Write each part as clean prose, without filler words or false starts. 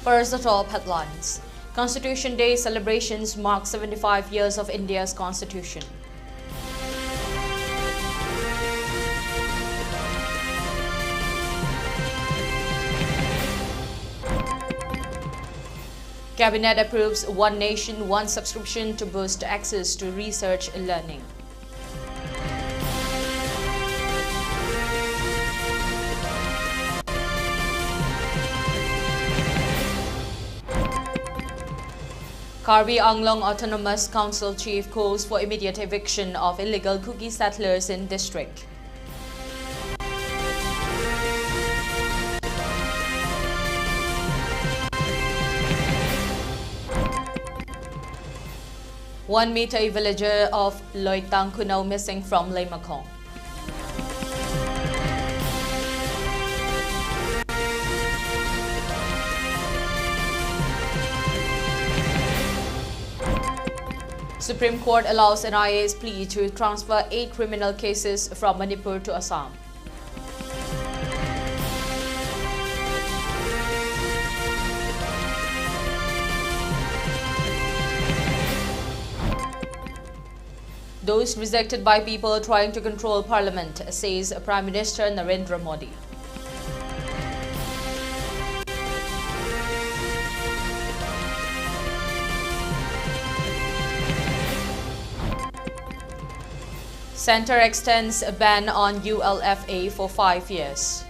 First, the top headlines. Constitution Day celebrations mark 75 years of India's constitution. Cabinet approves One Nation, One Subscription to boost access to research learning. Karbi Anglong Autonomous Council Chief calls for immediate eviction of illegal Kuki settlers in district. One Meitei villager of Loitang Kunau missing from Laimakong. Supreme Court allows NIA's plea to transfer 8 criminal cases from Manipur to Assam. Those rejected by people trying to control Parliament, says Prime Minister Narendra Modi. Centre extends a ban on ULFA for 5 years.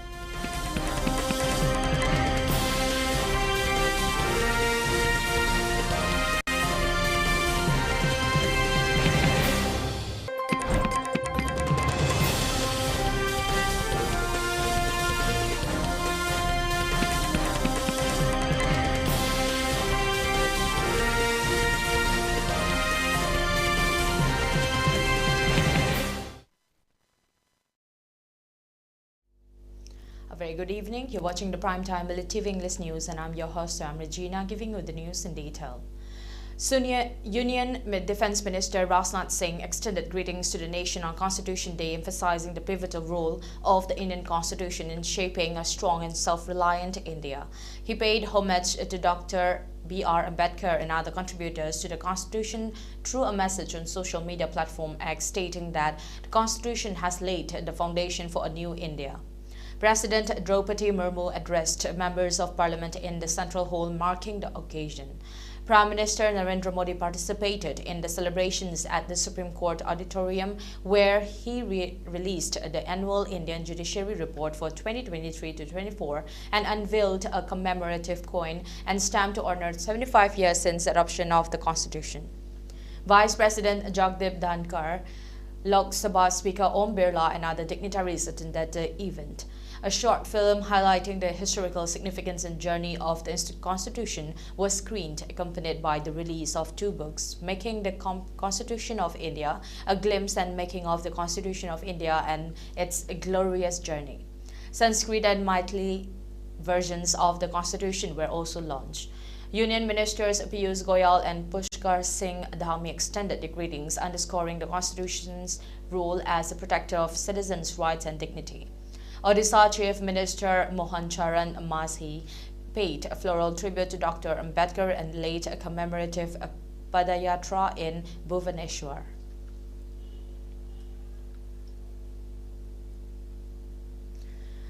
A very good evening. You're watching the Primetime ELITETV English News and I'm your host, Ragina, giving you the news in detail. Union Defence Minister Rajnath Singh extended greetings to the nation on Constitution Day, emphasizing the pivotal role of the Indian Constitution in shaping a strong and self-reliant India. He paid homage to Dr. B.R. Ambedkar and other contributors to the Constitution through a message on social media platform X, stating that the Constitution has laid the foundation for a new India. President Draupadi Murmu addressed members of Parliament in the Central Hall marking the occasion. Prime Minister Narendra Modi participated in the celebrations at the Supreme Court auditorium, where he released the annual Indian Judiciary Report for 2023-24 and unveiled a commemorative coin and stamp to honor 75 years since the adoption of the Constitution. Vice President Jagdeep Dhankar, Lok Sabha Speaker Om Birla and other dignitaries attended the event. A short film highlighting the historical significance and journey of the Constitution was screened, accompanied by the release of 2 books, Making the Constitution of India, A Glimpse and Making of the Constitution of India and Its Glorious Journey. Sanskrit and Maithili versions of the Constitution were also launched. Union Ministers Piyush Goyal and Pushkar Singh Dhami extended the greetings, underscoring the Constitution's role as a protector of citizens' rights and dignity. Odisha Chief Minister Mohan Charan Mashi paid a floral tribute to Dr. Ambedkar and laid a commemorative Padayatra in Bhubaneswar.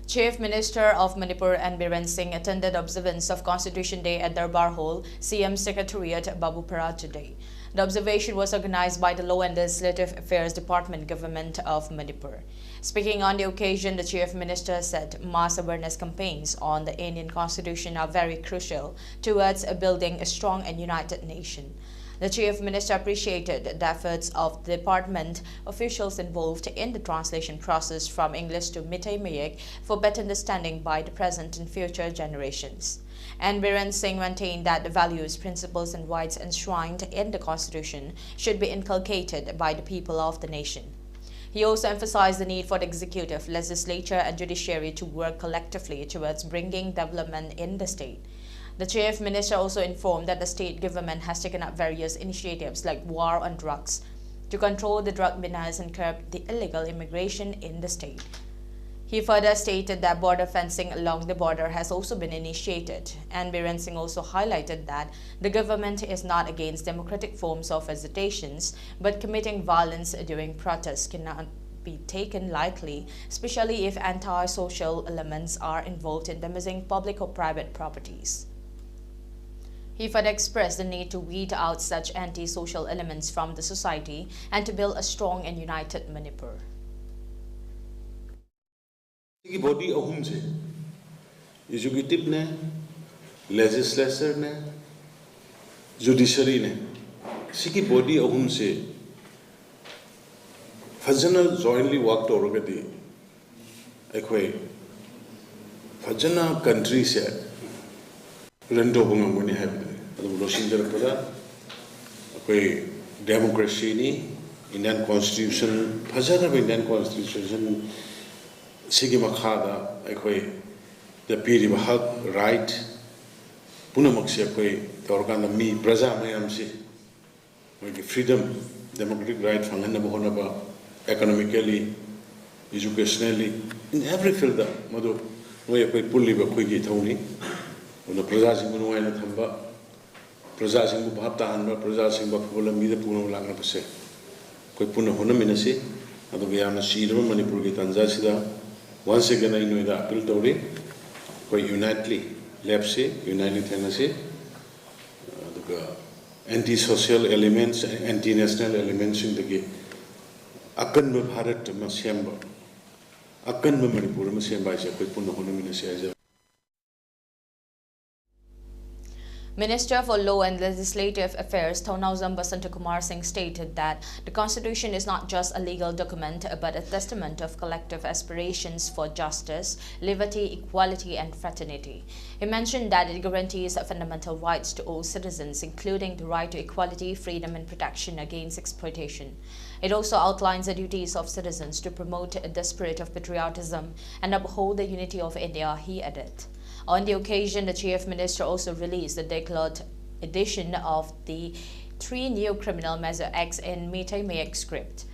Chief Minister of Manipur and Biren Singh attended observance of Constitution Day at Darbar Hall, CM Secretariat, Babupara today. The observation was organized by the Law and Legislative Affairs Department, Government of Manipur. Speaking on the occasion, the Chief Minister said mass awareness campaigns on the Indian Constitution are very crucial towards building a strong and united nation. The Chief Minister appreciated the efforts of the department officials involved in the translation process from English to Meitei Mayek for better understanding by the present and future generations. And Biren Singh maintained that the values, principles and rights enshrined in the Constitution should be inculcated by the people of the nation. He also emphasized the need for the executive, legislature and judiciary to work collectively towards bringing development in the state. The Chief Minister also informed that the state government has taken up various initiatives like war on drugs to control the drug menace and curb the illegal immigration in the state. He further stated that border fencing along the border has also been initiated, and Biren Singh also highlighted that the government is not against democratic forms of agitations, but committing violence during protests cannot be taken lightly, especially if anti-social elements are involved in damaging public or private properties. He further expressed the need to weed out such anti-social elements from the society and to build a strong and united Manipur. Body ahum se executive ne, legislature ne, judiciary ne, siki body ahum se fajana jointly worked already. Ekoi fajana country se rendo bunga muni have. Adu losindar pala ekoi democracy ni Indian Constitution fajana Indian Constitution. Sigi makhada ekoi the piri bahag right punamakse ekoi torgana mi praja mayam si mogi freedom democratic right fangana bahona ba economically educationally in every field da madu noi ekoi pulli ba khoi gi thoni una praja sing nu aina thamba praja sing bu bhap ta hanba praja sing ba phola mi da puno langa pase koi puna hona minasi adu yamna silma Manipur gi tanja sida. Once again, I know that appeal to quite unitedly, unitedly Tennessee, the anti-social elements, anti-national elements in the game. Akan Bharat Masyamba, Akan Manipur Masyamba is a quick Punahonaminasia. Minister for Law and Legislative Affairs Thonnauzam Basantakumar Singh stated that the Constitution is not just a legal document but a testament of collective aspirations for justice, liberty, equality and fraternity. He mentioned that it guarantees fundamental rights to all citizens, including the right to equality, freedom and protection against exploitation. It also outlines the duties of citizens to promote the spirit of patriotism and uphold the unity of India, he added. On the occasion, the Chief Minister also released the declared edition of the 3 new criminal measure acts in Meitei Mayak script.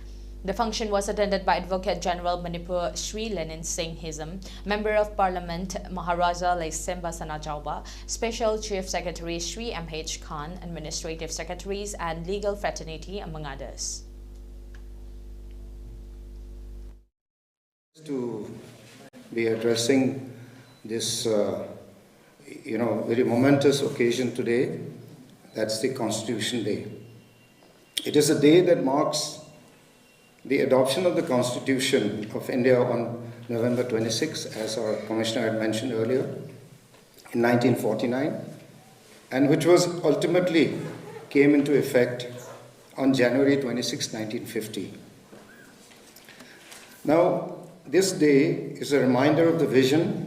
The function was attended by Advocate General Manipur Sri Lenin Singh Hisam, Member of Parliament Maharaja Laisemba Sanajauba, Special Chief Secretary Sri M.H. Khan, Administrative Secretaries and Legal Fraternity, among others. To be addressing this, very momentous occasion today, that's the Constitution Day. It is a day that marks the adoption of the Constitution of India on November 26, as our Commissioner had mentioned earlier, in 1949, and which was ultimately came into effect on January 26, 1950. Now, this day is a reminder of the vision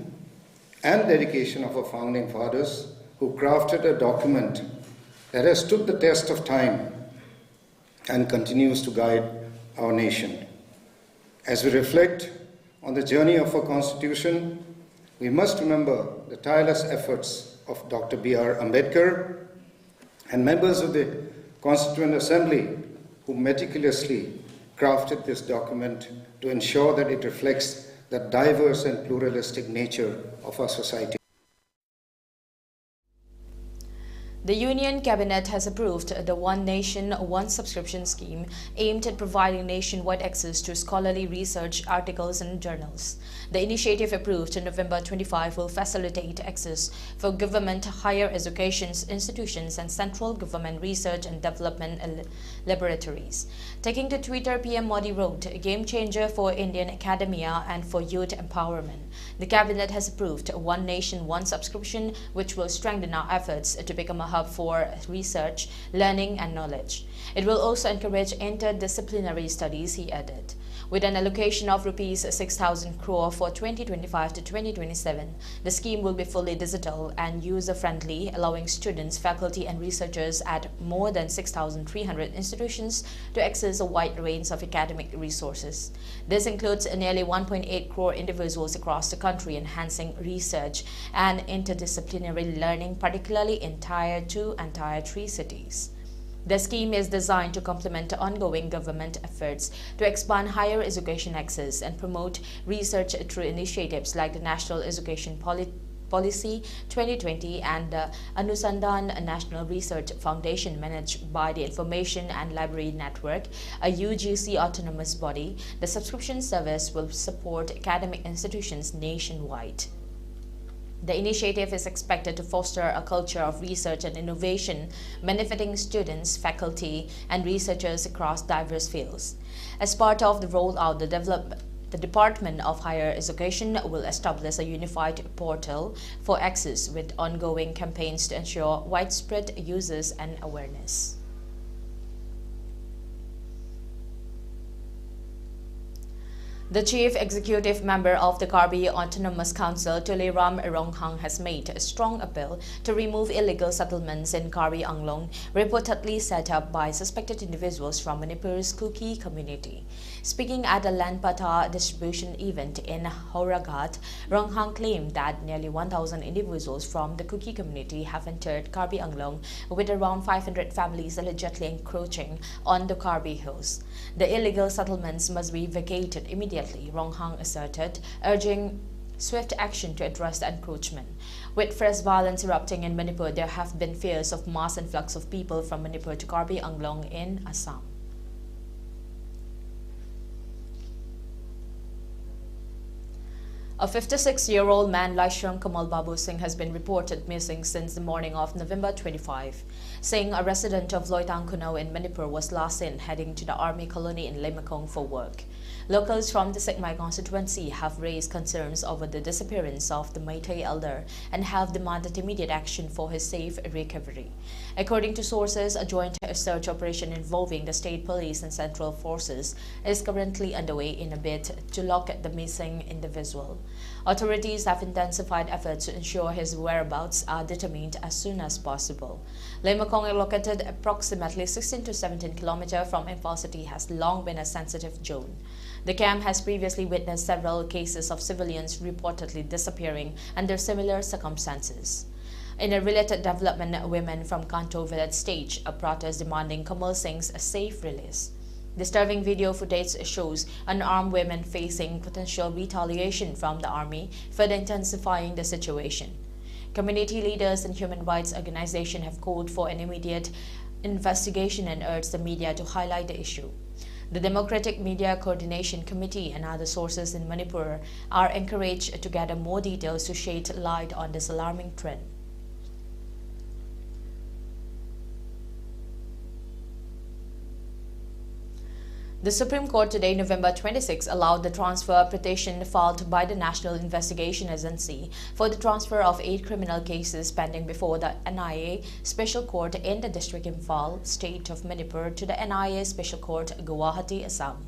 and dedication of our founding fathers who crafted a document that has stood the test of time and continues to guide our nation. As we reflect on the journey of our Constitution, we must remember the tireless efforts of Dr. B.R. Ambedkar and members of the Constituent Assembly who meticulously crafted this document to ensure that it reflects the diverse and pluralistic nature of our society. The Union Cabinet has approved the One Nation, One Subscription scheme aimed at providing nationwide access to scholarly research, articles and journals. The initiative approved in November 25 will facilitate access for government, higher education institutions and central government research and development laboratories. Taking to Twitter, PM Modi wrote, "A game changer for Indian academia and for youth empowerment. The Cabinet has approved One Nation, One Subscription, which will strengthen our efforts to become a hub for research, learning and knowledge. It will also encourage interdisciplinary studies," he added. With an allocation of Rs 6,000 crore for 2025 to 2027, the scheme will be fully digital and user-friendly, allowing students, faculty and researchers at more than 6,300 institutions to access a wide range of academic resources. This includes nearly 1.8 crore individuals across the country, enhancing research and interdisciplinary learning, particularly in Tier 2 and Tier 3 cities. The scheme is designed to complement ongoing government efforts to expand higher education access and promote research through initiatives like the National Education Policy 2020 and the Anusandhan National Research Foundation, managed by the Information and Library Network, a UGC autonomous body. The subscription service will support academic institutions nationwide. The initiative is expected to foster a culture of research and innovation, benefiting students, faculty, and researchers across diverse fields. As part of the rollout, the Department of Higher Education will establish a unified portal for access with ongoing campaigns to ensure widespread users and awareness. The Chief Executive Member of the Karbi Autonomous Council, Tuliram Ronghang, has made a strong appeal to remove illegal settlements in Karbi Anglong, reportedly set up by suspected individuals from Manipur's Kuki community. Speaking at a land pata distribution event in Horagat, Ronghang claimed that nearly 1,000 individuals from the Kuki community have entered Karbi Anglong, with around 500 families allegedly encroaching on the Karbi Hills. The illegal settlements must be vacated immediately, Ronghang asserted, urging swift action to address the encroachment. With fresh violence erupting in Manipur, there have been fears of mass influx of people from Manipur to Karbi Anglong in Assam. A 56-year-old man, Laishram Kamal Babu Singh, has been reported missing since the morning of November 25. Singh, a resident of Loitang Kunau in Manipur, was last seen heading to the army colony in Limekong for work. Locals from the Sekmai constituency have raised concerns over the disappearance of the Meitei elder and have demanded immediate action for his safe recovery. According to sources, a joint search operation involving the state police and central forces is currently underway in a bid to locate the missing individual. Authorities have intensified efforts to ensure his whereabouts are determined as soon as possible. Limekong, located approximately 16 to 17 kilometers from Imphal City, has long been a sensitive zone. The camp has previously witnessed several cases of civilians reportedly disappearing under similar circumstances. In a related development, women from Kanto village staged a protest demanding Kamal Singh's safe release. Disturbing video footage shows unarmed women facing potential retaliation from the army, further intensifying the situation. Community leaders and human rights organizations have called for an immediate investigation and urged the media to highlight the issue. The Democratic Media Coordination Committee and other sources in Manipur are encouraged to gather more details to shed light on this alarming trend. The Supreme Court today, November 26, allowed the transfer petition filed by the National Investigation Agency for the transfer of 8 criminal cases pending before the NIA Special Court in the District Imphal, State of Manipur, to the NIA Special Court, Guwahati, Assam.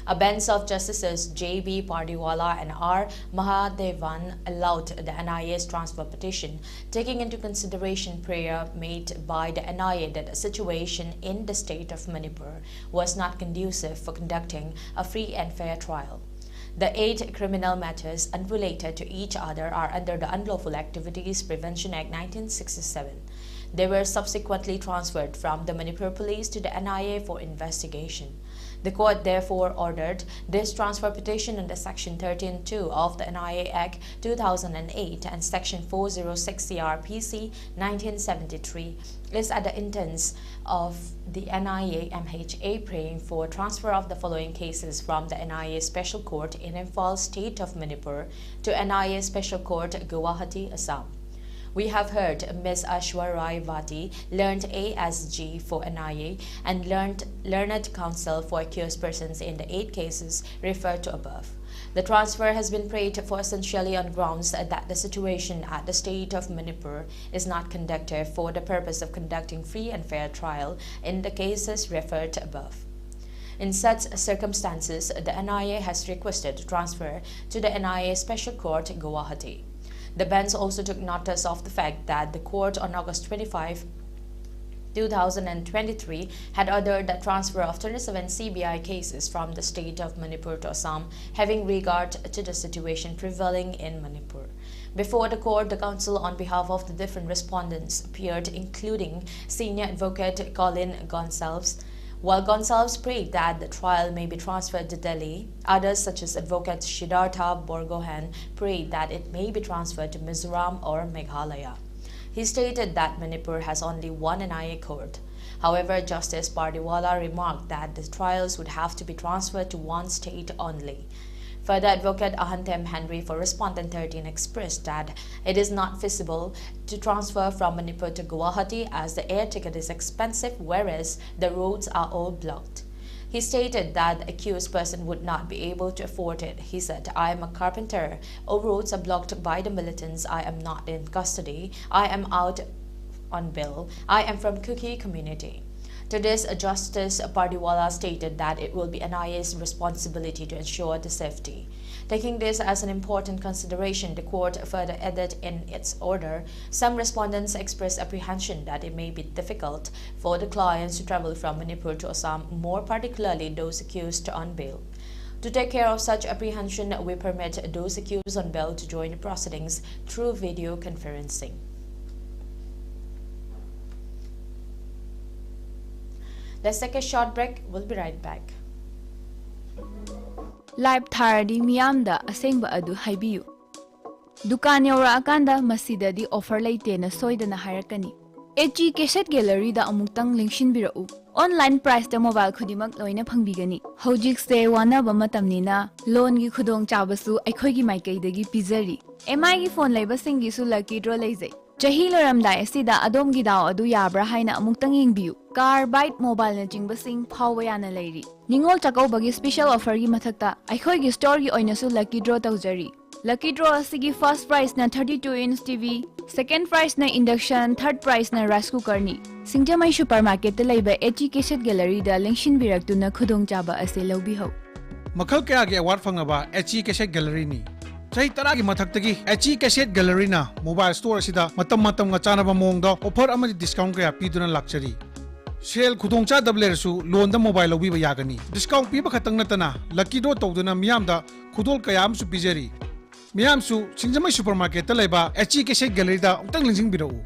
A bench of Justices J.B. Pardiwala and R. Mahadevan allowed the NIA's transfer petition, taking into consideration prayer made by the NIA that the situation in the state of Manipur was not conducive for conducting a free and fair trial. The 8 criminal matters unrelated to each other are under the Unlawful Activities Prevention Act 1967. They were subsequently transferred from the Manipur Police to the NIA for investigation. The court therefore ordered this transfer petition under Section 13(2) of the NIA Act 2008 and Section 406 CRPC 1973 is at the intent of the NIA MHA praying for transfer of the following cases from the NIA Special Court in Imphal, State of Manipur, to NIA Special Court, Guwahati, Assam. We have heard Ms. Ashwarai Vati, learned ASG for NIA, and learned counsel for accused persons in the 8 cases referred to above. The transfer has been prayed for essentially on grounds that the situation at the state of Manipur is not conducive for the purpose of conducting free and fair trial in the cases referred to above. In such circumstances, the NIA has requested transfer to the NIA Special Court, Guwahati. The bench also took notice of the fact that the court on August 25 2023 had ordered the transfer of 27 CBI cases from the state of Manipur to Assam, having regard to the situation prevailing in Manipur. Before the court, the counsel on behalf of the different respondents appeared, including senior advocate Colin Gonsalves. While Gonsalves prayed that the trial may be transferred to Delhi, others such as advocate Siddhartha Borgohain prayed that it may be transferred to Mizoram or Meghalaya. He stated that Manipur has only one NIA court. However, Justice Pardiwala remarked that the trials would have to be transferred to one state only. Further, Advocate Ahantem Henry for Respondent 13 expressed that it is not feasible to transfer from Manipur to Guwahati as the air ticket is expensive, whereas the roads are all blocked. He stated that the accused person would not be able to afford it. He said, "I am a carpenter. All roads are blocked by the militants. I am not in custody. I am out on bail. I am from Kuki community." To this, Justice Pardiwala stated that it will be NIA's responsibility to ensure the safety. Taking this as an important consideration, the court further added in its order, some respondents expressed apprehension that it may be difficult for the clients to travel from Manipur to Assam, more particularly those accused on bail. To take care of such apprehension, we permit those accused on bail to join the proceedings through video conferencing. Let's take a short break. We'll be right back. Live tharadi miyamda asengba adu haibiyu. Dukan yaura akanda masidadi offer laite na soidana hairakani. HG Cassette Gallery da amuktang lingshin birau. Online price da mobile khudimak loina phangbigani. Hojik se wana ba matamnina loan gi khudong chabasu aikhoi gi maikai dagi pizari. MI gi phone laiba singi su lucky draw leizai. Chahi loramdai asida adom gi daw adu yabra haina amuktang yengbiu. Car, bike, mobile na jingba sing phawa yana lairi. Ningol chakau bagi special offer gi mathakta aikhoi gi store gi oina su lucky draw tawjari. Lucky draw asigi first prize na 32-inch TV, second prize na induction, third prize na rice cooker ni. Singjamai supermarket ta laiba HG Cassette Gallery da lengshin biraktu na khudong chaba ase lawbi ho. Makhal kaya gi award fangaba HG Cassette Gallery ni. Chahi taragi mathaktagi HG Cassette Gallery na mobile store asida matam nga chanaba mongda offer amadi discount kaya piduna lakchari. Sale khudong cha double su loan da mobile lawbi ba yagani. Discount piba khatang natana lucky draw tawduna miyam da khudol kaya am su pijari. Miyamsu Singjamai supermarket ta laiba HG Cassette Gallery da untang lingsing birau.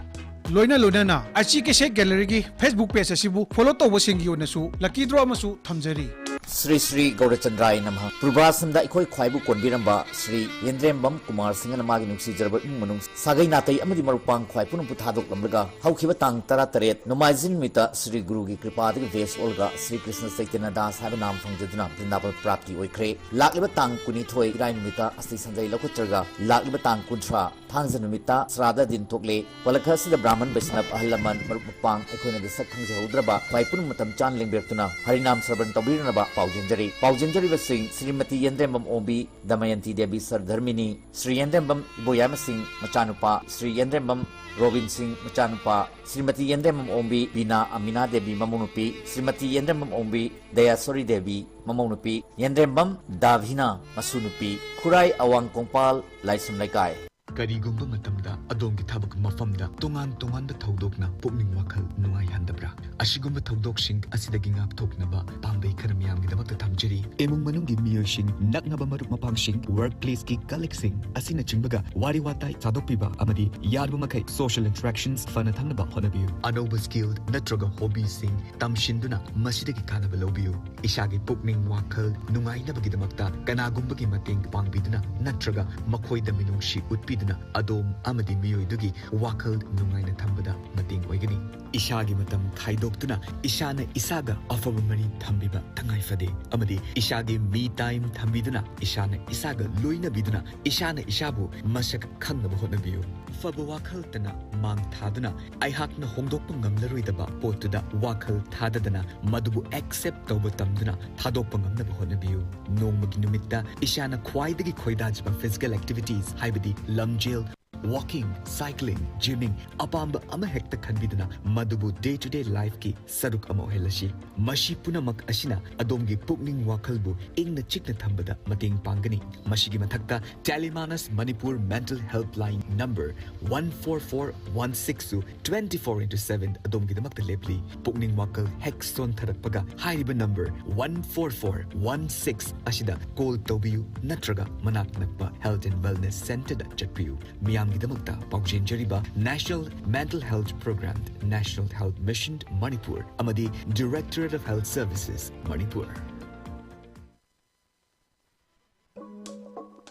Loina na HG Cassette Gallery gi Facebook page asibu follow tawba singi onasu lucky draw amasu thamjari. Sri Sri Gaurachandrai Namha Purbasamda Ikoi Khwaibu Konbiramba Sri Yendrembam Kumar Singh Namagi Nuksi Jarba Manung Sagai Natai Amadi Marupang Khwaipun Puthadok Lamraga Haukiba Tang Tara Taret Nomazin Mita Sri Guru Gi Kripadi Ves Olga Sri Krishna Chaitanya Das Habanam Fangjaduna Prindapal Prapti Oikre Lakiba Tang Kuni Thoi Irai Numita Asti Sanjay Lokutraga Lakiba Tang Kuntra Thangza Numita Srada Din Tokle Walakasi the Brahman Vaishnava Ahalaman Marupang Ekona the Sakhang Jahudraba Khwaipun Matam Chan Lingbertuna Harinam Sarban Tabirnaba Paujanjari Vasing, Srimati Yendrembam Obi, Damayanti Devi Sardharmini, Sri Yendrembam Boyama Singh Machanupa, Sri Yendrembam Robin Singh Machanupa, Srimati Yendrembam Ombi, Bina Amina Devi Mamunupi, Srimati Yendrembam Ombi, Dayasori Devi Mamunupi, Yendrembam Davhina Masunupi, Kurai Awang Kongpal, Laisum Laikai. Karigumba matamda adongi thabak mafamda tongan da thaudokna pukning wakhal nungai handabra asigumba thaudokshing asidagi ngakthoknaba pambai kharamyam gi damakta thamjari emung manunggi miyoising naknaba marup mapangsing workplace ki colleaguesing asina chingbaga wari watai chadokpiba amadi yarba makai social interactions fana thangnaba honabiu anoba skill natroga hobby sing tamshinduna masidagi kanaba lobiu ishagi pukning wakhal nungai nabagi damakta kanagumba gi mateng pangbiduna natraga makhoida minungshi utpi Adom Amadi Mioidugi Wakal Nungaina Tambada Mating Wagani Ishagi Matam Kaidoktuna Ishana Isaga Offer Mari Tambiba Tangai Fade Amadi Ishagi Me Time Tambiduna Ishana Isaga Luina Biduna Ishana Ishabu Masak Kanga Honabiu Faba Wakal Tana Mang Taduna Ihakna Hongdopungam Laruidaba Portuda Wakal Tadadana Madubu accept Tobatamduna Tadopungam Nabahonabiu No Maginumita Ishana Kwaidagi Koidajiba physical activities Hibadi Jail walking, cycling, gymming, apamba ama hekta khanbidana madubu day-to-day life ki saruk ama ohelashi. Mashi punamak asina adomgi pukning wakhalbu ingna chikna thambada mating pangani. Mashigi mathakta Telemanas Manipur Mental Helpline number 14416 24/7 adomgi damakta lepli. Pukning wakal hekson tharakpaga haiba number 14416 asida call tobiyu natraga manak nakpa Health and Wellness Center da chatpiyu. Miyamgidamakta paujinjariba National Mental Health Program, National Health Mission Manipur, amadi Directorate of Health Services Manipur.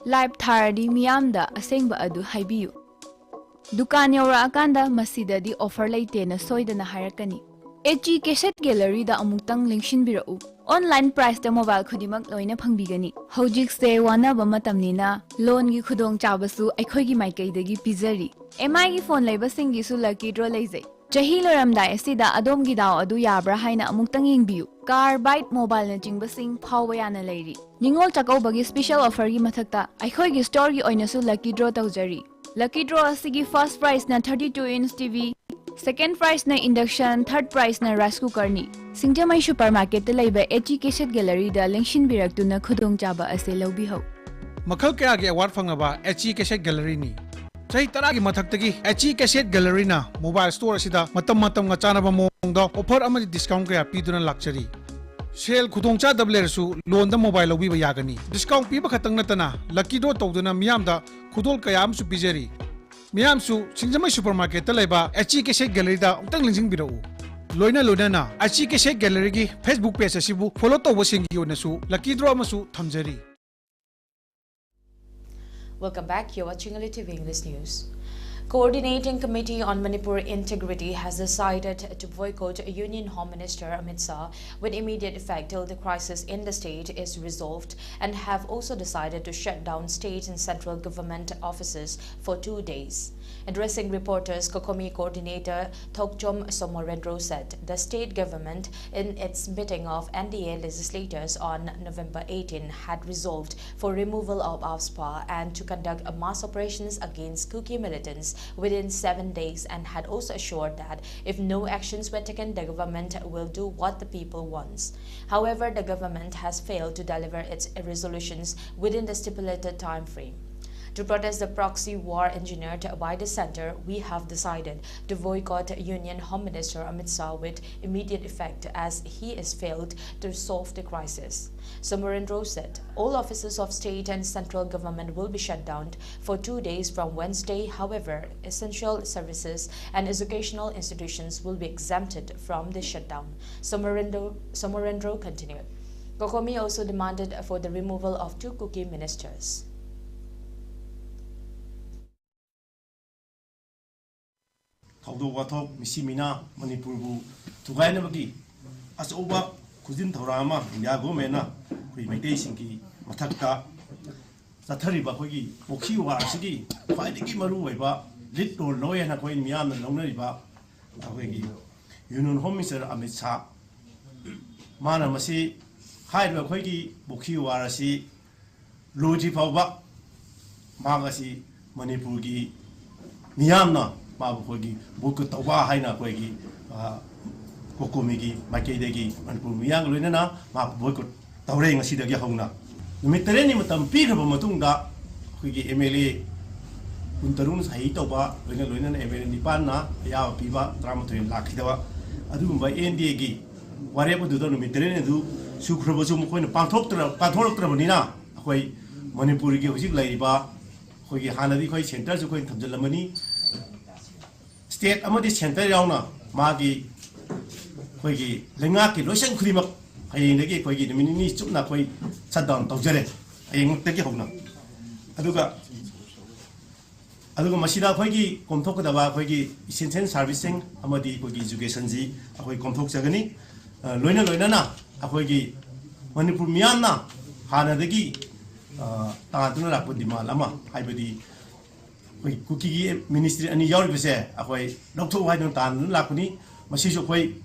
Live tharadi miyamda asengba adu haibiyu. Dukan yaura akanda masidadi offer laitena soidana harakani. HG Cassette Gallery da amuktang linkshin birau. Online price da mobile khudimak loina phangbigani. Hojik se wana ba matamnina loan gi khudong chabasu aikhoi gi maikai dagi pizari. MI gi phone leiba singi su lucky draw leizai. Chahi loramdai asida adom gi daw adu yabra haina amuktang yingbiu. Car, bike, mobile na jingba sing phawa yana leiri. Ningol chakau bagi special offer gi mathakta aikhoi gi store gi oina su lucky draw tawjari. Lucky draw asigi first prize na 32-inch TV. Second prize na induction, third prize na rice cooker ni. Singjamai supermarket laiba HG Cassette Gallery da lengshin biraktu na khudong chaba ase laubi hau. Makhal kaya gi award phangaba HG Cassette Gallery ni. Chai taragi mathaktagi HG Cassette Gallery na mobile store asida matam nga chanaba mongda offer amadi discount kaya piduna lakchari. Sale khudong cha double su loan da mobile lobi ba yagani. Discount piba khatang natana lucky draw tawduna miyamda khudol kaya am su pijari. Miyamsu Singjamai supermarket laiba HG Cassette Gallery da uktang lingjing birau. Loina na HG Cassette Gallery gi Facebook page asibu follow tawba singi yonasu lucky draw amasu thamjari. Welcome back. You're watching ELITETV English News. Coordinating Committee on Manipur Integrity has decided to boycott Union Home Minister Amit Shah with immediate effect till the crisis in the state is resolved, and have also decided to shut down state and central government offices for 2 days. Addressing reporters, Kokomi coordinator Thokchom Somorendro said the state government in its meeting of NDA legislators on November 18 had resolved for removal of AFSPA and to conduct mass operations against Kuki militants within 7 days, and had also assured that if no actions were taken, the government will do what the people wants. However, the government has failed to deliver its resolutions within the stipulated time frame. To protest the proxy war engineered by the center, we have decided to boycott Union Home Minister Amit Shah with immediate effect, as he has failed to solve the crisis. Somorendro said all offices of state and central government will be shut down for 2 days from Wednesday. However, essential services and educational institutions will be exempted from the shutdown. Somorendro continued. Kokomi also demanded for the removal of 2 Kuki ministers. Thawdo wathok misimina Manipur bu tugaina bagi asoba khujin thorama India government na koi maitei singki mathakta sathari ba khogi bokhi wa asigi khwaidigi maru oiba lit role loya na koi miyam na longnari ba khogi Union Home Minister Amit Shah mana masi haidwa khogi bokhi wa asi loji phawba magasi Manipur gi miyam na Babukogi, Buku Tawa Haina Kogi, Kokomigi, Makedegi, and Young Lunana, Mark Boycott, Tauring Sida Gahona. The Mediterranean Tampira Matunga, Hugi Emily Untarun's Haitoba, Lunan, Evelyn Nipana, Yao Piva, Dramatin Lakidawa, Adum by NDG. Whatever do the Mediterranean do, Sukrabosum, when Pantok Tramonina, Hoi, Manipuri, Laiba, Hogi Hanadi, Hoi, Centers, going to Lamani. State amadi center yauna magi koigi lengaki lotion krimak ayinegi koigi minini chupna koi shutdown tawjare ayeng teki hogna aduga masida koigi komthok daba koigi essential servicing amadi koigi education ji akoi komthok jagani loina na akoigi Manipur miyamna hanadagi taaduna rakpo demand ama haibadi Kuki Ministry and Yorkse, Away, Doctor White on Tan Lapuni, Masisho Quay,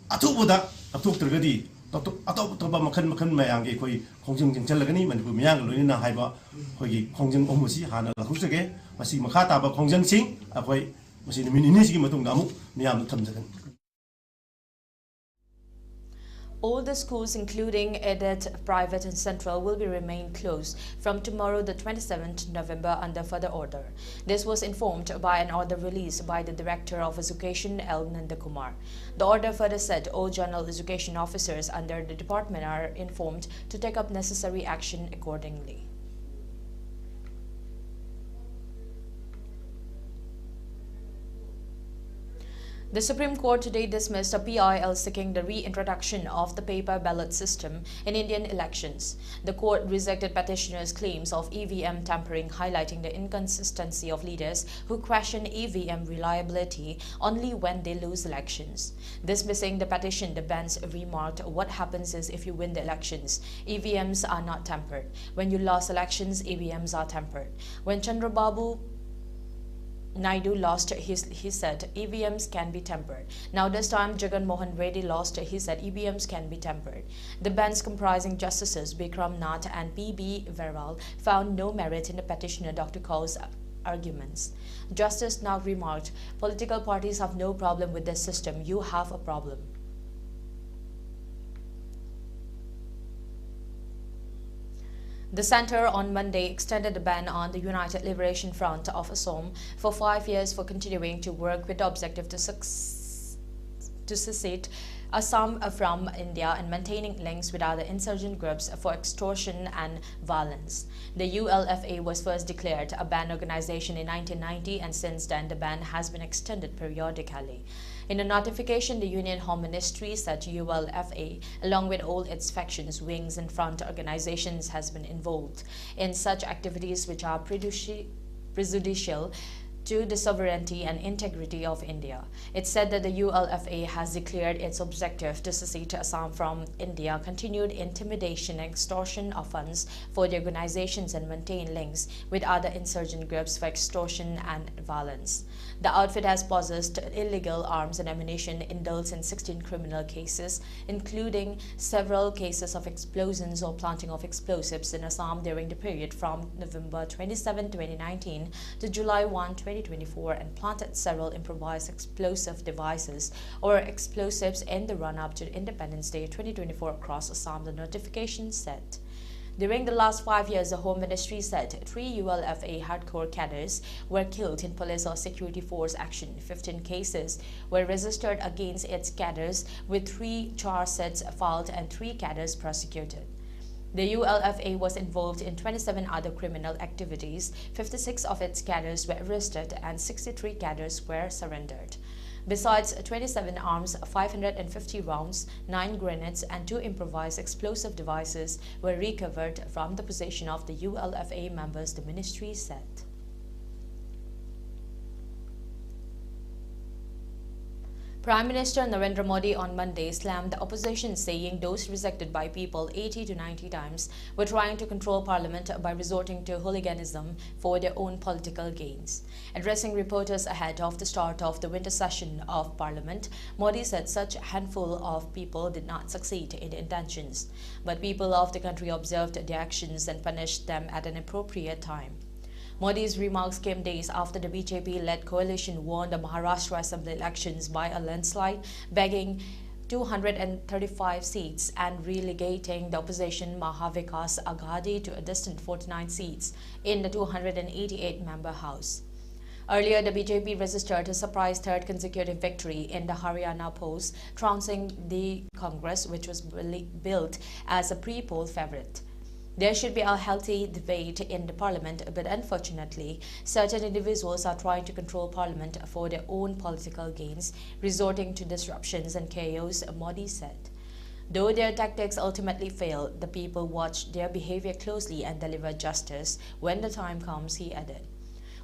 Atubuda, Atuk Tragedi, atop makan mayang ge koi khongjing jing chalagani Manipur miyang loina haiba khoi khongjing omusi hana la khusage masi makha ta ba khongjing sing akoi masi minini gi matung damu miyam thamjagan. All the schools, including aided, private and central, will be remain closed from tomorrow the 27th November under further order. This was informed by an order released by the Director of Education, L. Nandakumar. The order further said all general education officers under the department are informed to take up necessary action accordingly. The Supreme Court today dismissed a PIL seeking the reintroduction of the paper ballot system in Indian elections. The court rejected petitioners' claims of EVM tampering, highlighting the inconsistency of leaders who question EVM reliability only when they lose elections. Dismissing the petition, the bench remarked, "What happens is if you win the elections, EVMs are not tampered. When you lost elections, EVMs are tampered." When Chandrababu Naidu lost, he said EVMs can be tempered. Now this time Jagan Mohan Reddy lost, he said EVMs can be tempered. The bench comprising Justices Bikram Nath and P.B. Veral found no merit in the petitioner Dr. Kaul's arguments. Justice Nag remarked, "Political parties have no problem with this system. You have a problem." The centre on Monday extended the ban on the United Liberation Front of Assam for 5 years for continuing to work with the objective to secede Assam from India and maintaining links with other insurgent groups for extortion and violence. The ULFA was first declared a banned organization in 1990, and since then the ban has been extended periodically. In a notification, the Union Home Ministry said ULFA, along with all its factions, wings and front organizations, has been involved in such activities which are prejudicial to the sovereignty and integrity of India. It said that the ULFA has declared its objective to secede Assam from India, continued intimidation and extortion of funds for the organizations, and maintain links with other insurgent groups for extortion and violence. The outfit has possessed illegal arms and ammunition, indulged in 16 criminal cases, including several cases of explosions or planting of explosives in Assam during the period from November 27, 2019 to July 1, 2024, and planted several improvised explosive devices or explosives in the run-up to Independence Day 2024 across Assam, the notification said. During the last 5 years, the Home Ministry said 3 ULFA hardcore cadres were killed in police or security force action. 15 cases were registered against its cadres, with 3 charge sets filed and 3 cadres prosecuted. The ULFA was involved in 27 other criminal activities. 56 of its cadres were arrested and 63 cadres were surrendered. Besides 27 arms, 550 rounds, 9 grenades and 2 improvised explosive devices were recovered from the possession of the ULFA members, the ministry said. Prime Minister Narendra Modi on Monday slammed the opposition, saying those rejected by people 80 to 90 times were trying to control parliament by resorting to hooliganism for their own political gains. Addressing reporters ahead of the start of the winter session of parliament, Modi said such a handful of people did not succeed in intentions, but people of the country observed their actions and punished them at an appropriate time. Modi's remarks came days after the BJP-led coalition won the Maharashtra Assembly elections by a landslide, bagging 235 seats and relegating the opposition Mahavikas Aghadi to a distant 49 seats in the 288-member House. Earlier, the BJP registered a surprise third consecutive victory in the Haryana polls, trouncing the Congress, which was billed as a pre-poll favorite. There should be a healthy debate in the parliament, but unfortunately, certain individuals are trying to control parliament for their own political gains, resorting to disruptions and chaos, Modi said. Though their tactics ultimately fail, the people watch their behavior closely and deliver justice when the time comes, he added.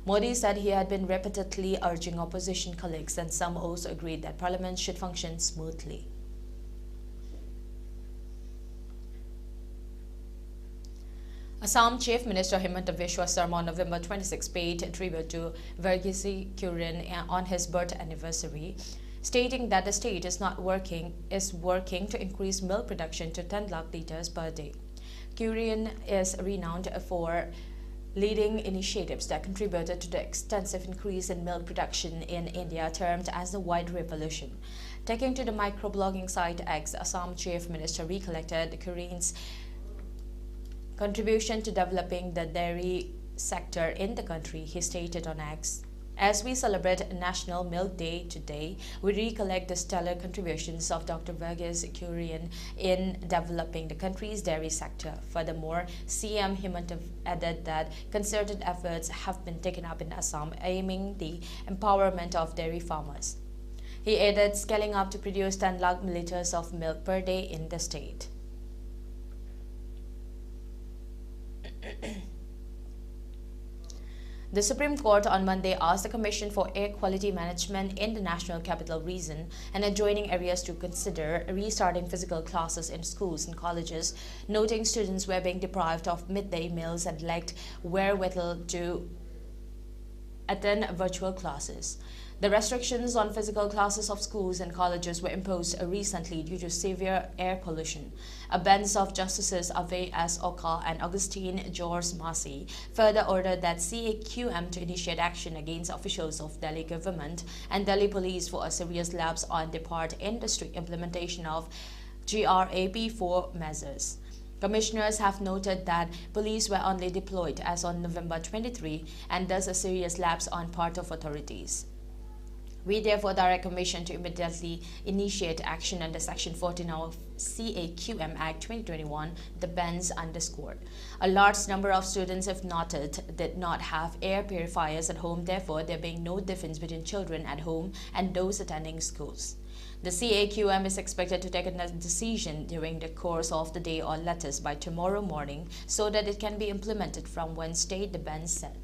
Modi said he had been repeatedly urging opposition colleagues, and some also agreed that parliament should function smoothly. Assam Chief Minister Himanta Biswa Sarma on November 26 paid tribute to Verghese Kurin on his birth anniversary, stating that the state is working to increase milk production to 10 lakh liters per day. Kurian is renowned for leading initiatives that contributed to the extensive increase in milk production in India, termed as the White Revolution. Taking to the microblogging site X, Assam Chief Minister recollected Kurian's contribution to developing the dairy sector in the country. He stated on X, "As we celebrate National Milk Day today, we recollect the stellar contributions of Dr. Verghese Kurian in developing the country's dairy sector." Furthermore, CM Himanta added that concerted efforts have been taken up in Assam aiming the empowerment of dairy farmers. He added scaling up to produce 10 lakh liters of milk per day in the state. The Supreme Court on Monday asked the Commission for Air Quality Management in the National Capital Region and adjoining areas to consider restarting physical classes in schools and colleges, noting students were being deprived of midday meals and lacked wherewithal to attend virtual classes. The restrictions on physical classes of schools and colleges were imposed recently due to severe air pollution. A bench of Justices Ave S. Oka and Augustine George Masi further ordered that CAQM to initiate action against officials of Delhi government and Delhi police for a serious lapse on their part in the strict implementation of GRAP4 measures. Commissioners have noted that police were only deployed as on November 23 and thus a serious lapse on part of authorities. We therefore direct Commission to immediately initiate action under Section 14 of CAQM Act 2021, the bench underscored. A large number of students, if noted, did not have air purifiers at home, therefore there being no difference between children at home and those attending schools. The CAQM is expected to take a decision during the course of the day or latest by tomorrow morning so that it can be implemented from Wednesday, the bench said.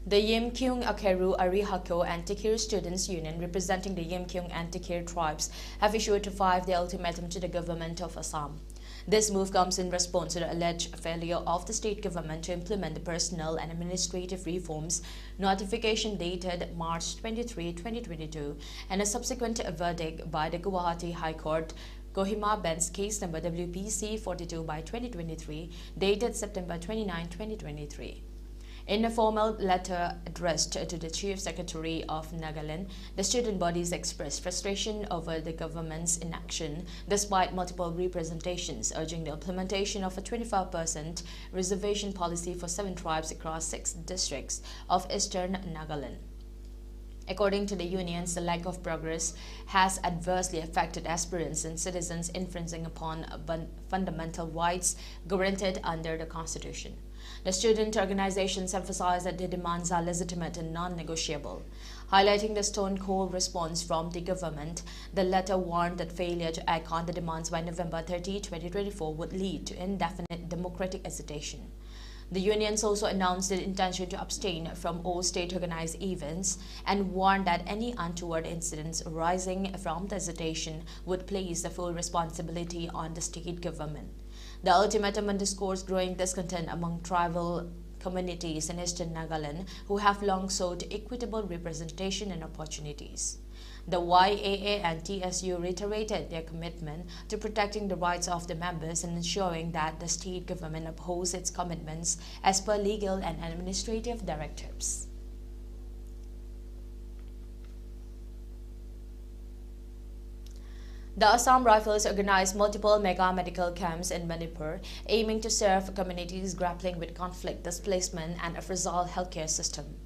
The Yimkyung Akeru Arihako and Tikir Students Union, representing the Yimkyung and Tikir tribes, have issued a 5-day ultimatum to the government of Assam. This move comes in response to the alleged failure of the state government to implement the personal and administrative reforms notification dated March 23, 2022, and a subsequent verdict by the Guwahati High Court Kohima Bench case number WPC 42/2023, dated September 29, 2023. In a formal letter addressed to the Chief Secretary of Nagaland, the student bodies expressed frustration over the government's inaction, despite multiple representations urging the implementation of a 25% reservation policy for 7 tribes across 6 districts of eastern Nagaland. According to the unions, the lack of progress has adversely affected aspirants and citizens, infringing upon fundamental rights guaranteed under the Constitution. The student organizations emphasize that their demands are legitimate and non-negotiable. Highlighting the stone-cold response from the government, the letter warned that failure to act on the demands by November 30, 2024 would lead to indefinite democratic hesitation. The unions also announced their intention to abstain from all state-organized events and warned that any untoward incidents arising from the hesitation would place the full responsibility on the state government. The ultimatum underscores growing discontent among tribal communities in eastern Nagaland who have long sought equitable representation and opportunities. The YAA and TSU reiterated their commitment to protecting the rights of the members and ensuring that the state government upholds its commitments as per legal and administrative directives. The Assam Rifles organized multiple mega medical camps in Manipur, aiming to serve communities grappling with conflict, displacement, and a fragile healthcare system.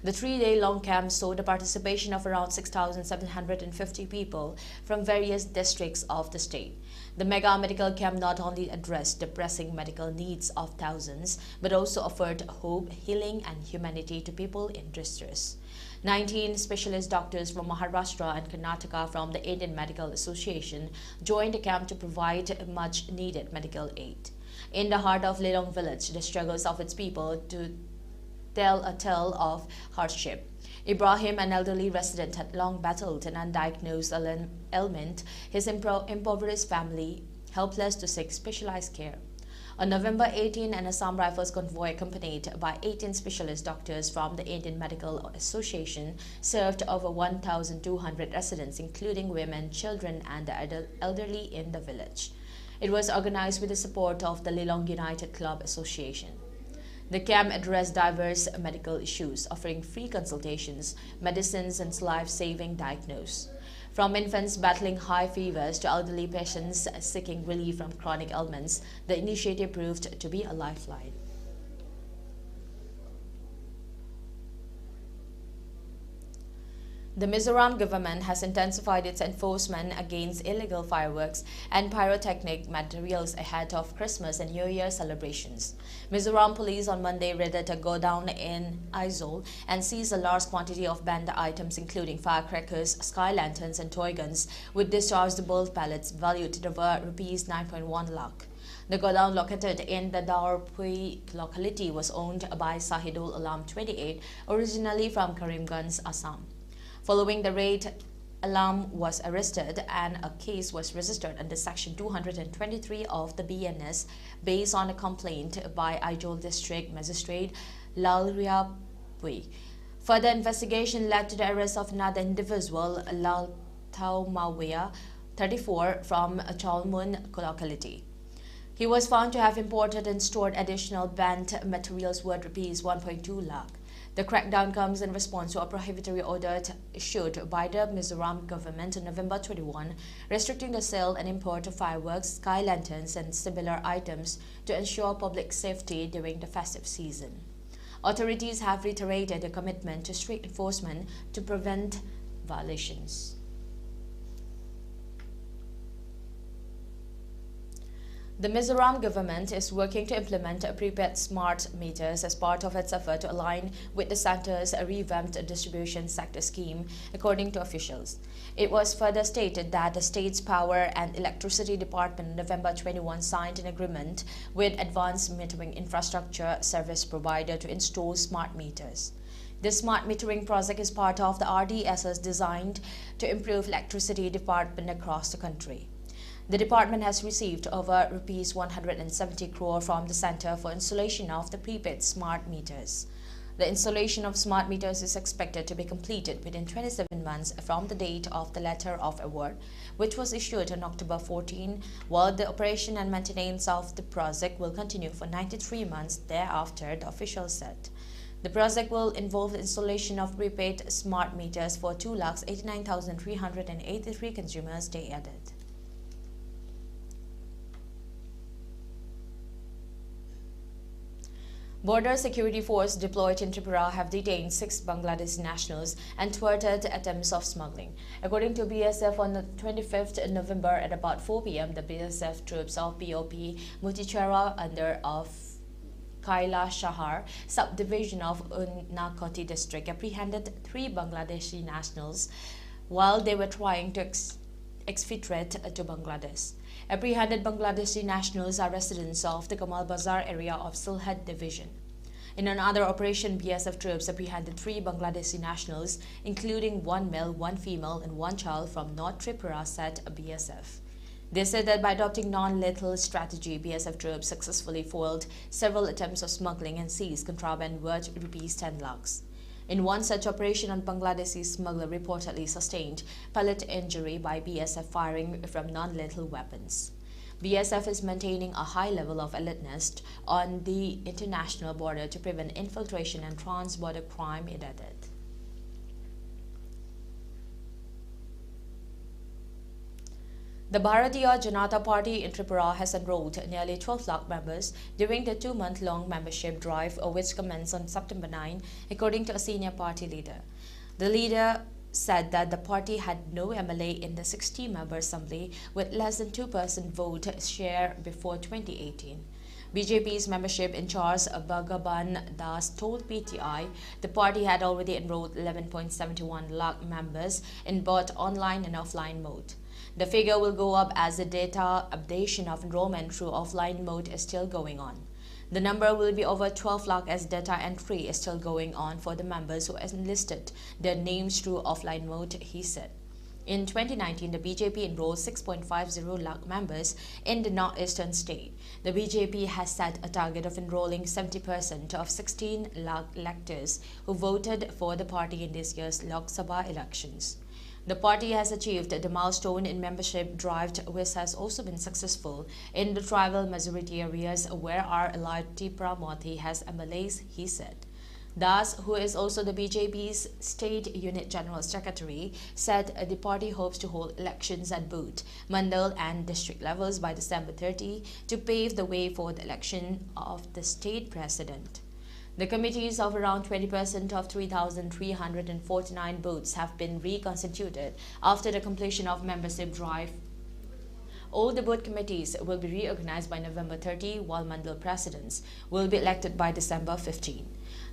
The 3-day-long camp saw the participation of around 6,750 people from various districts of the state. The mega medical camp not only addressed the pressing medical needs of thousands, but also offered hope, healing, and humanity to people in distress. 19 specialist doctors from Maharashtra and Karnataka from the Indian Medical Association joined the camp to provide much-needed medical aid. In the heart of Lelong village, the struggles of its people to tell a tale of hardship. Ibrahim, an elderly resident, had long battled an undiagnosed ailment, his impoverished family helpless to seek specialized care. On November 18, an Assam Rifles convoy accompanied by 18 specialist doctors from the Indian Medical Association served over 1,200 residents, including women, children, and the elderly in the village. It was organized with the support of the Lilong United Club Association. The camp addressed diverse medical issues, offering free consultations, medicines, and life-saving diagnosis. From infants battling high fevers to elderly patients seeking relief from chronic ailments, the initiative proved to be a lifeline. The Mizoram government has intensified its enforcement against illegal fireworks and pyrotechnic materials ahead of Christmas and New Year celebrations. Mizoram police on Monday raided a godown in Aizawl and seized a large quantity of banned items including firecrackers, sky lanterns and toy guns with discharged bulb pellets valued at over Rs 9.1 lakh. The godown located in the Daurpui locality was owned by Sahidul Alam 28, originally from Karimganj, Assam. Following the raid, Alam was arrested and a case was registered under Section 223 of the BNS based on a complaint by Aizawl District Magistrate Lalria Pui. Further investigation led to the arrest of another individual, Laltau Mawia, 34, from Chalmun locality. He was found to have imported and stored additional banned materials worth Rs 1.2 lakh. The crackdown comes in response to a prohibitory order issued by the Mizoram government on November 21, restricting the sale and import of fireworks, sky lanterns, and similar items to ensure public safety during the festive season. Authorities have reiterated a commitment to strict enforcement to prevent violations. The Mizoram government is working to implement prepaid smart meters as part of its effort to align with the centre's revamped distribution sector scheme, according to officials. It was further stated that the state's Power and Electricity Department on November 21 signed an agreement with Advanced Metering Infrastructure Service Provider to install smart meters. This smart metering project is part of the RDSS designed to improve electricity department across the country. The department has received over Rs 170 crore from the Centre for installation of the prepaid smart meters. The installation of smart meters is expected to be completed within 27 months from the date of the letter of award, which was issued on October 14, while the operation and maintenance of the project will continue for 93 months thereafter, the official said. The project will involve the installation of prepaid smart meters for 2,89,383 consumers, they added. Border Security Force deployed in Tripura have detained 6 Bangladeshi nationals and thwarted attempts of smuggling. According to BSF, on the 25th November at about 4 p.m., the BSF troops of BOP Mutichara under of Kaila Shahar subdivision of Unnakoti district apprehended 3 Bangladeshi nationals while they were trying to exfiltrate to Bangladesh. Apprehended Bangladeshi nationals are residents of the Kamal Bazar area of Silhet division. In another operation, BSF troops apprehended 3 Bangladeshi nationals, including 1 male, 1 female, and 1 child from North Tripura, said BSF. They said that by adopting non-lethal strategy, BSF troops successfully foiled several attempts of smuggling and seized contraband worth Rs 10 lakhs. In one such operation, a Bangladeshi smuggler reportedly sustained pellet injury by BSF firing from non-lethal weapons. BSF is maintaining a high level of alertness on the international border to prevent infiltration and trans-border crime, it added. The Bharatiya Janata Party in Tripura has enrolled nearly 12 lakh members during the 2-month-long membership drive, which commenced on September 9, according to a senior party leader. The leader said that the party had no MLA in the 60-member assembly with less than 2% vote share before 2018. BJP's membership in charge, Bhagaban Das, told PTI the party had already enrolled 11.71 lakh members in both online and offline mode. The figure will go up as the data updation of enrollment through offline mode is still going on. The number will be over 12 lakh as data entry is still going on for the members who enlisted their names through offline mode, he said. In 2019, the BJP enrolled 6.50 lakh members in the northeastern state. The BJP has set a target of enrolling 70% of 16 lakh electors who voted for the party in this year's Lok Sabha elections. The party has achieved the milestone in membership drive, which has also been successful in the tribal majority areas where our ELITETV has MLAs, he said. Das, who is also the BJP's State Unit General Secretary, said the party hopes to hold elections at both mandal and district levels by December 30 to pave the way for the election of the state president. The committees of around 20% of 3,349 booths have been reconstituted after the completion of membership drive. All the booth committees will be reorganized by November 30, while mandal presidents will be elected by December 15.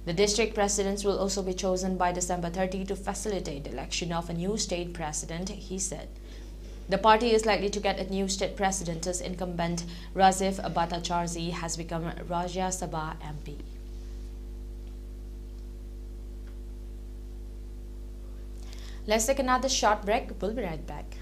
The district presidents will also be chosen by December 30 to facilitate the election of a new state president, he said. The party is likely to get a new state president as incumbent Razif Bhattacharjee has become Rajya Sabha MP. Let's take another short break. We'll be right back.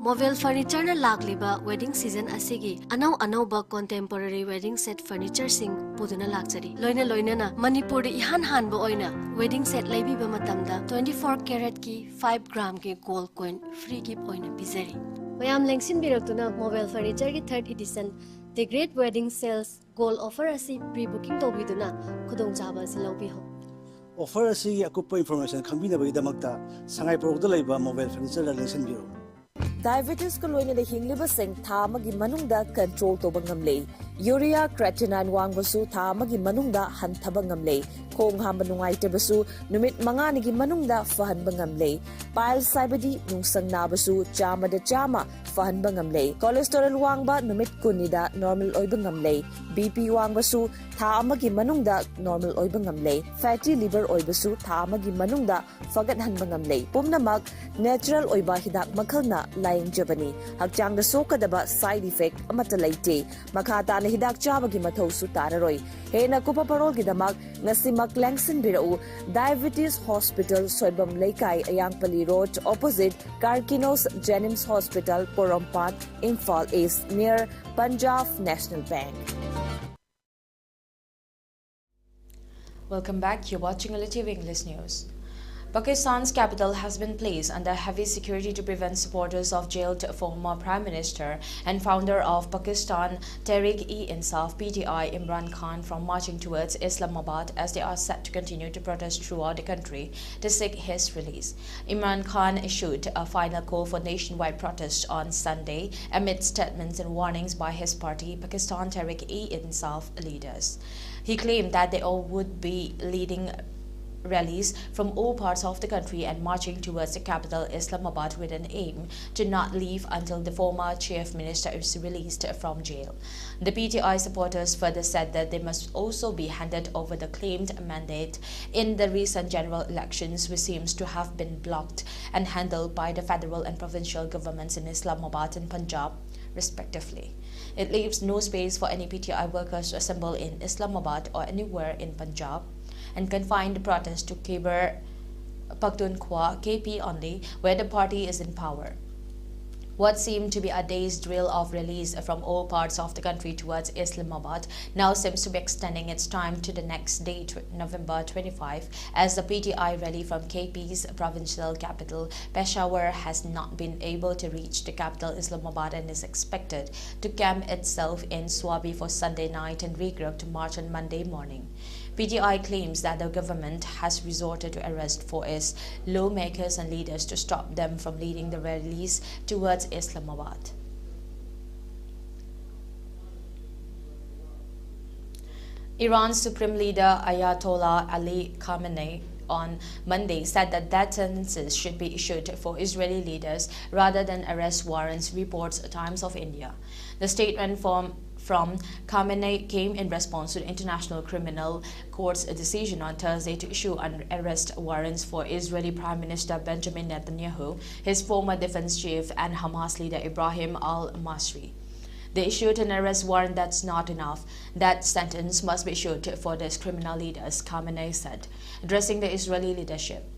Mobile furniture na lagliba wedding season asigi anau contemporary wedding set furniture sing puduna lakchari loina na Manipur de ihan hanba oina wedding set laibi ba matamda 24 karat ki 5 gram ki gold coin free gift oina bizari mayam lengsin biraktuna mobile furniture ki 3rd edition the great wedding sales gold offer asi pre-booking tobiduna khudong chaba silobi ho offer asi akupa information khambina ba idamakta sangai product laiba mobile furniture la lengsin biro Diabetes ko loina de hingliba sing tha magi manungda control to bangamle urea creatinine wangbasu tha magi manungda hanthaba ngamle khong hamba nungai te basu numit manga ni gi manungda fahan bangamle pile saibadi nungsang na basu chama da chama fahan bangamle cholesterol wangba numit kunida normal oi bangamle bp wangbasu tha amagi manungda normal oi bangamle fatty liver oi basu tha amagi manungda fagat han bangamle pumnamak natural oi ba hidak makhalna laing jabani hakchang da sokadaba side effect amata laite makhata na hidak chabagi mathau su tararoi hena kupa parol gi damak ngasimak langsin birau diabetes hospital soibam leikai ayangpali road opposite Karkinos Jenims Hospital Porompat Imphal East near Punjab National Bank. Welcome back. You're watching ELITETV English News. Pakistan's capital has been placed under heavy security to prevent supporters of jailed former Prime Minister and founder of Pakistan Tehreek-e-Insaf (PTI) Imran Khan from marching towards Islamabad, as they are set to continue to protest throughout the country to seek his release. Imran Khan issued a final call for nationwide protest on Sunday amid statements and warnings by his party, Pakistan Tehreek-e-Insaf leaders. He claimed that they all would be leading rallies from all parts of the country and marching towards the capital Islamabad with an aim to not leave until the former chief minister is released from jail. The PTI supporters further said that they must also be handed over the claimed mandate in the recent general elections, which seems to have been blocked and handled by the federal and provincial governments in Islamabad and Punjab, respectively. It leaves no space for any PTI workers to assemble in Islamabad or anywhere in Punjab, and confined the protest to Khyber Pakhtunkhwa (KP) only, where the party is in power. What seemed to be a day's drill of rallies from all parts of the country towards Islamabad now seems to be extending its time to the next day, November 25, as the PTI rally from KP's provincial capital, Peshawar, has not been able to reach the capital Islamabad and is expected to camp itself in Swabi for Sunday night and regroup to march on Monday morning. PTI claims that the government has resorted to arrest for its lawmakers and leaders to stop them from leading the rallies towards Islamabad. Iran's Supreme Leader Ayatollah Ali Khamenei on Monday said that death sentences should be issued for Israeli leaders rather than arrest warrants, reports Times of India. The statement from Khamenei came in response to the International Criminal Court's decision on Thursday to issue arrest warrants for Israeli Prime Minister Benjamin Netanyahu, his former defense chief, and Hamas leader Ibrahim al-Masri. They issued an arrest warrant. That's not enough. That sentence must be issued for these criminal leaders, Khamenei said, addressing the Israeli leadership.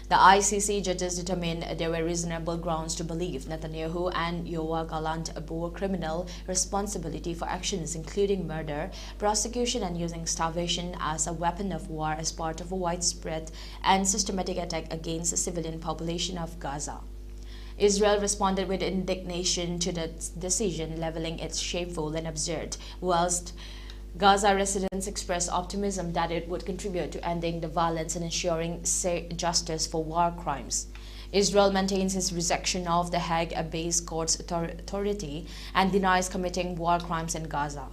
The ICC judges determined there were reasonable grounds to believe Netanyahu and Yoav Gallant bore criminal responsibility for actions including murder, prosecution, and using starvation as a weapon of war as part of a widespread and systematic attack against the civilian population of Gaza. Israel responded with indignation to the decision, leveling it shameful and absurd, whilst Gaza residents expressed optimism that it would contribute to ending the violence and ensuring justice for war crimes. Israel maintains its rejection of the Hague-based court's authority and denies committing war crimes in Gaza.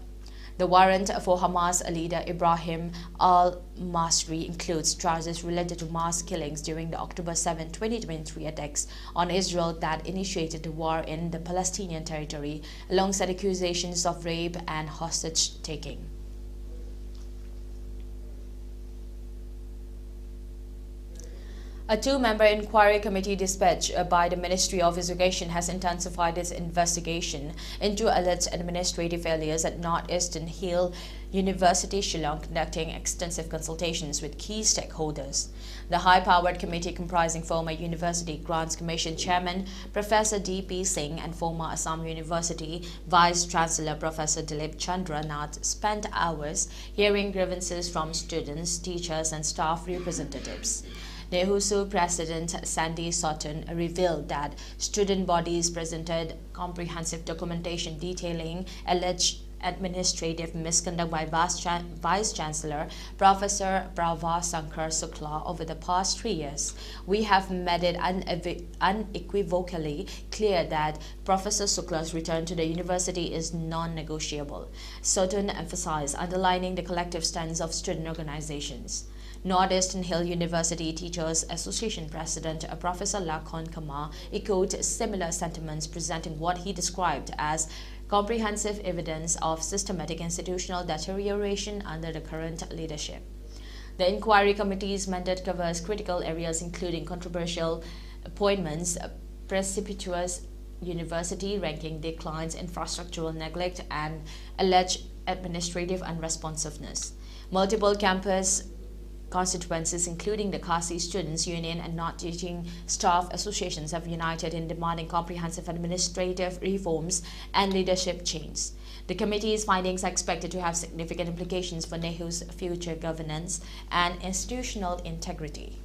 The warrant for Hamas leader Ibrahim al-Masri includes charges related to mass killings during the October 7, 2023 attacks on Israel that initiated the war in the Palestinian territory, alongside accusations of rape and hostage-taking. A two-member inquiry committee dispatched by the Ministry of Education has intensified its investigation into alleged administrative failures at Northeastern Hill University, Shillong, conducting extensive consultations with key stakeholders. The high-powered committee, comprising former University Grants Commission Chairman Professor D.P. Singh and former Assam University Vice-Chancellor Professor Dilip Chandra Nath, spent hours hearing grievances from students, teachers, and staff representatives. NEHUSU President Sandy Sutton revealed that student bodies presented comprehensive documentation detailing alleged administrative misconduct by Vice-Chancellor Professor Prava Sankar Sukla over the past 3 years. We have made it unequivocally clear that Professor Sukla's return to the university is non-negotiable, Sutton emphasized, underlining the collective stance of student organizations. Northeastern Hill University Teachers Association President Professor Lakhon Kama echoed similar sentiments, presenting what he described as comprehensive evidence of systematic institutional deterioration under the current leadership. The inquiry committee's mandate covers critical areas including controversial appointments, precipitous university ranking declines, infrastructural neglect, and alleged administrative unresponsiveness. Multiple campus constituencies, including the Kasi Students' Union and Not Teaching Staff Associations, have united in demanding comprehensive administrative reforms and leadership change. The committee's findings are expected to have significant implications for NEHU's future governance and institutional integrity.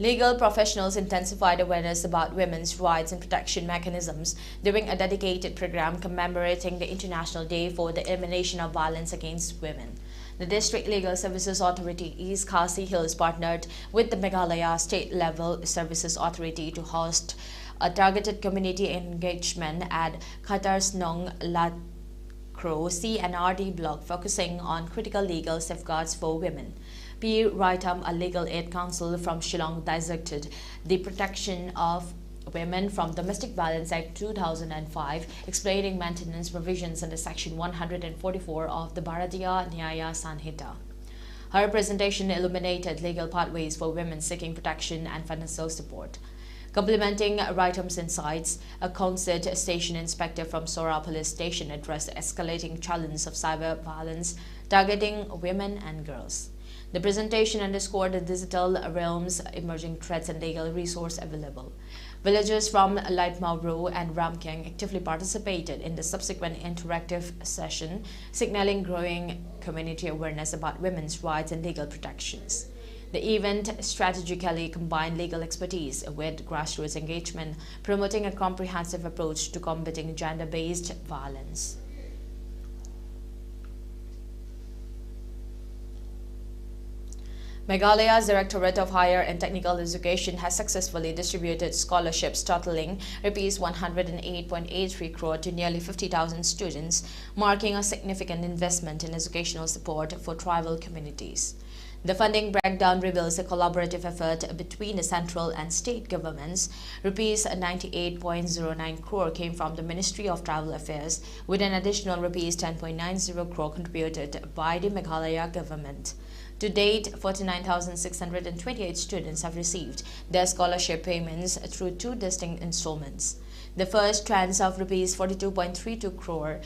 Legal professionals intensified awareness about women's rights and protection mechanisms during a dedicated program commemorating the International Day for the Elimination of Violence Against Women. The District Legal Services Authority, East Khasi Hills, partnered with the Meghalaya State Level Services Authority to host a targeted community engagement at Qatar's Nong Lakro CNRD block, focusing on critical legal safeguards for women. P. Raitam, a legal aid counsel from Shillong, dissected the Protection of Women from Domestic Violence Act 2005, explaining maintenance provisions under Section 144 of the Bharatiya Nyaya Sanhita. Her presentation illuminated legal pathways for women seeking protection and financial support. Complementing Raitam's insights, a concert station inspector from Sora Police Station addressed the escalating challenge of cyber violence targeting women and girls. The presentation underscored the digital realm's emerging threats and legal resource available. Villagers from Laitmauru and Ramkyang actively participated in the subsequent interactive session, signaling growing community awareness about women's rights and legal protections. The event strategically combined legal expertise with grassroots engagement, promoting a comprehensive approach to combating gender-based violence. Meghalaya's Directorate of Higher and Technical Education has successfully distributed scholarships totaling Rs 108.83 crore to nearly 50,000 students, marking a significant investment in educational support for tribal communities. The funding breakdown reveals a collaborative effort between the central and state governments. Rs 98.09 crore came from the Ministry of Tribal Affairs, with an additional Rs 10.90 crore contributed by the Meghalaya government. To date, 49,628 students have received their scholarship payments through two distinct installments. The first tranche of Rs 42.32 crore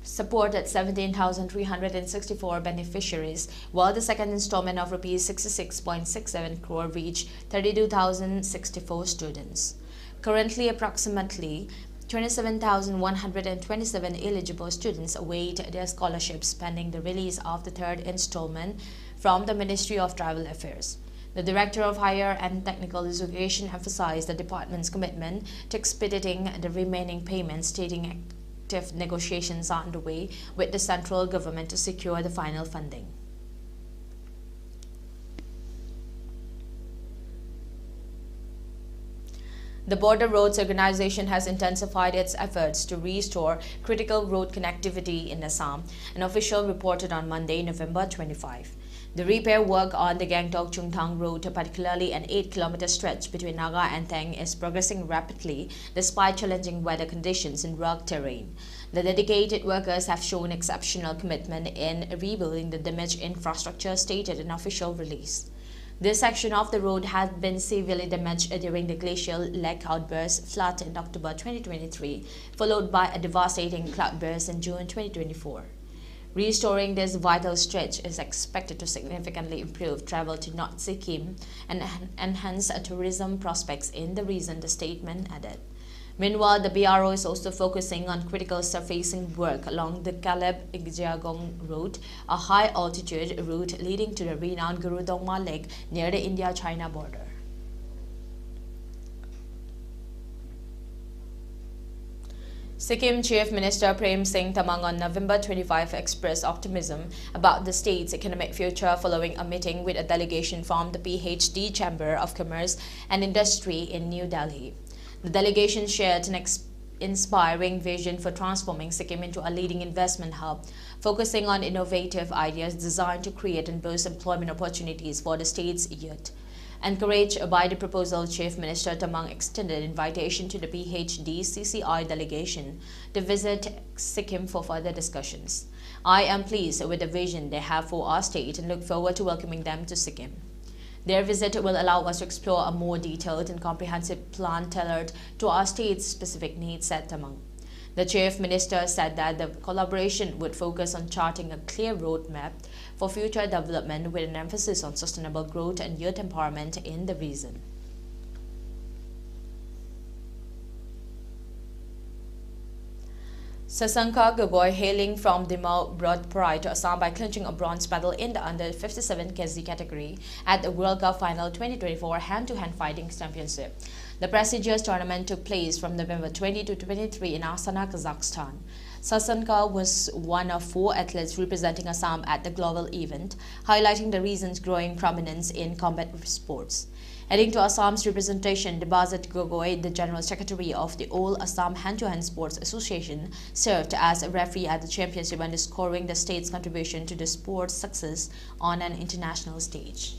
supported 17,364 beneficiaries, while the second installment of Rs 66.67 crore reached 32,064 students. Currently, approximately 27,127 eligible students await their scholarships pending the release of the third installment from the Ministry of Tribal Affairs. The Director of Higher and Technical Education emphasized the department's commitment to expediting the remaining payments, stating active negotiations are underway with the central government to secure the final funding. The Border Roads Organization has intensified its efforts to restore critical road connectivity in Assam, an official reported on Monday, November 25. The repair work on the Gangtok-Chungthang road, particularly an 8-kilometer stretch between Naga and Theng, is progressing rapidly despite challenging weather conditions and rugged terrain. The dedicated workers have shown exceptional commitment in rebuilding the damaged infrastructure, stated in an official release. This section of the road had been severely damaged during the glacial lake outburst flood in October 2023, followed by a devastating cloudburst in June 2024. Restoring this vital stretch is expected to significantly improve travel to North Sikkim and enhance tourism prospects in the region, the statement added. Meanwhile, the BRO is also focusing on critical surfacing work along the Kaleb-Igjiagong Road, a high-altitude route leading to the renowned Guru Dongma Lake near the India-China border. Sikkim Chief Minister Prem Singh Tamang on November 25 expressed optimism about the state's economic future following a meeting with a delegation from the PhD Chamber of Commerce and Industry in New Delhi. The delegation shared an inspiring vision for transforming Sikkim into a leading investment hub, focusing on innovative ideas designed to create and boost employment opportunities for the state's youth. Encouraged by the proposal, Chief Minister Tamang extended an invitation to the PhD CCI delegation to visit Sikkim for further discussions. I am pleased with the vision they have for our state and look forward to welcoming them to Sikkim. Their visit will allow us to explore a more detailed and comprehensive plan tailored to our state's specific needs, said Tamang. The Chief Minister said that the collaboration would focus on charting a clear roadmap for future development with an emphasis on sustainable growth and youth empowerment in the region. Sasanka Gogoi, hailing from Dimau, brought pride to Assam by clinching a bronze medal in the under 57 kg category at the World Cup Final 2024 Hand-to-Hand Fighting Championship. The prestigious tournament took place from November 20 to 23 in Astana, Kazakhstan. Sasanka was one of 4 athletes representing Assam at the global event, highlighting the region's growing prominence in combat sports. Heading to Assam's representation, Debazit Gogoi, the General Secretary of the All Assam Hand-to-Hand Sports Association, served as a referee at the championship, underscoring the state's contribution to the sport's success on an international stage.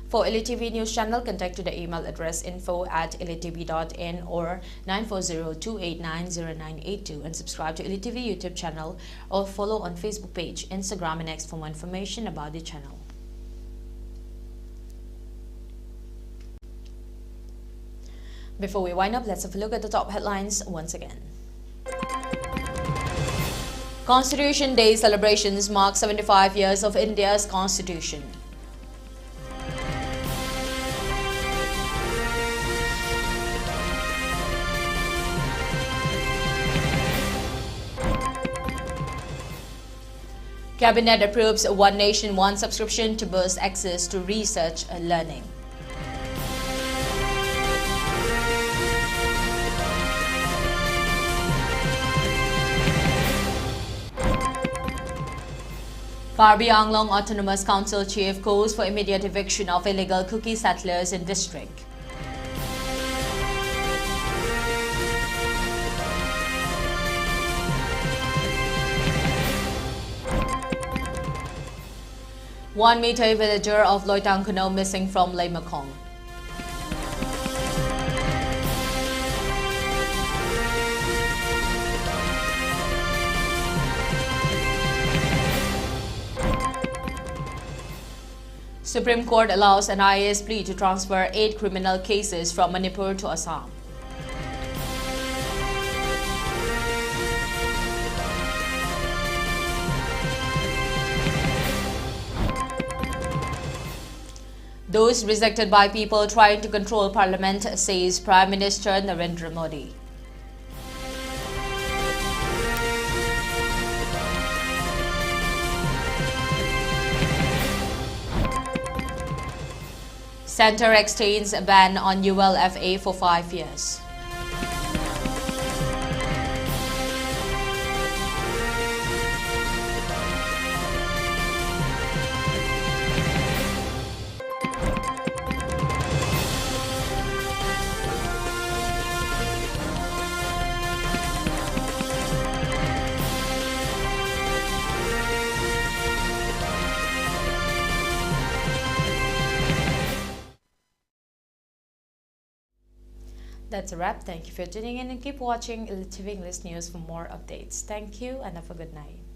For ELITETV News Channel, contact to the email address info@elitetv.in or 940-289-0982 and subscribe to ELITETV YouTube channel or follow on Facebook page, Instagram and X for more information about the channel. Before we wind up, let's have a look at the top headlines once again. Constitution Day celebrations mark 75 years of India's Constitution. Cabinet approves One Nation, One subscription to boost access to research and learning. Parbi Anglong Autonomous Council Chief calls for immediate eviction of illegal Kuki settlers in district. One Meitei villager of Loitangkuno missing from Laimakong. Supreme Court allows an IAS plea to transfer 8 criminal cases from Manipur to Assam. Those rejected by people trying to control Parliament, says Prime Minister Narendra Modi. Centre extends a ban on ULFA for 5 years. That's a wrap. Thank you for tuning in and keep watching ELITETV English News for more updates. Thank you and have a good night.